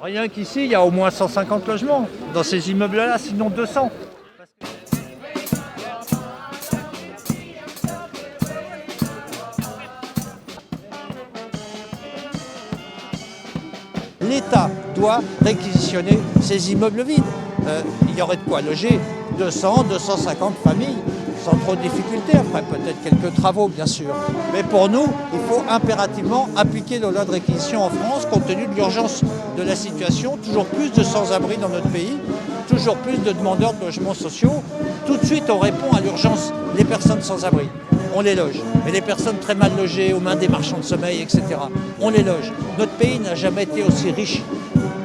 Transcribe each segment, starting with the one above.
Rien qu'ici, il y a au moins 150 logements dans ces immeubles-là, sinon 200. L'État doit réquisitionner ces immeubles vides. Il y aurait de quoi loger 200, 250 familles, sans trop de difficultés. Après, peut-être quelques travaux, bien sûr. Mais pour nous, il faut impérativement appliquer la loi de réquisition en France, compte tenu de l'urgence de la situation. Toujours plus de sans-abri dans notre pays, toujours plus de demandeurs de logements sociaux. Tout de suite, on répond à l'urgence, les personnes sans-abri. On les loge. Mais les personnes très mal logées, aux mains des marchands de sommeil, etc., on les loge. Notre pays n'a jamais été aussi riche.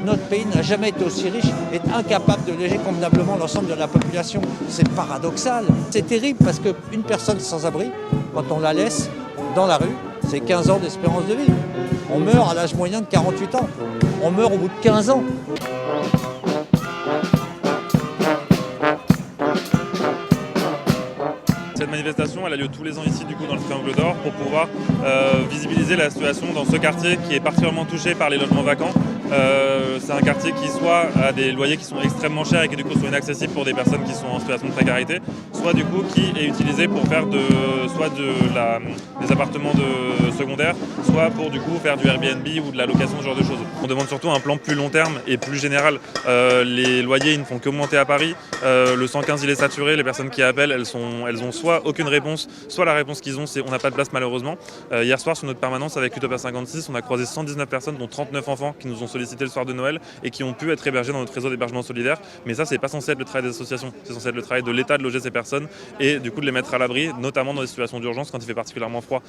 Notre pays n'a jamais été aussi riche et est incapable de loger convenablement l'ensemble de la population. C'est paradoxal. C'est terrible parce qu'une personne sans abri, quand on la laisse dans la rue, c'est 15 ans d'espérance de vie. On meurt à l'âge moyen de 48 ans. On meurt au bout de 15 ans. Cette manifestation, elle a lieu tous les ans ici, du coup, dans le Triangle d'Or, pour pouvoir visibiliser la situation dans ce quartier qui est particulièrement touché par les logements vacants. C'est un quartier qui soit a des loyers qui sont extrêmement chers et qui du coup sont inaccessibles pour des personnes qui sont en situation de précarité, soit du coup qui est utilisé pour faire des appartements secondaires, soit pour du coup faire du Airbnb ou de la location, ce genre de choses. On demande surtout un plan plus long terme et plus général. Les loyers ils ne font qu'augmenter à Paris, le 115 il est saturé, les personnes qui appellent elles ont soit aucune réponse, soit la réponse qu'ils ont c'est on n'a pas de place malheureusement. Hier soir sur notre permanence avec Utopia 56, on a croisé 119 personnes dont 39 enfants qui nous ont sollicité le soir de Noël et qui ont pu être hébergés dans notre réseau d'hébergement solidaire. Mais ça, c'est pas censé être le travail des associations, c'est censé être le travail de l'État de loger ces personnes et du coup de les mettre à l'abri, notamment dans des situations d'urgence quand il fait particulièrement froid.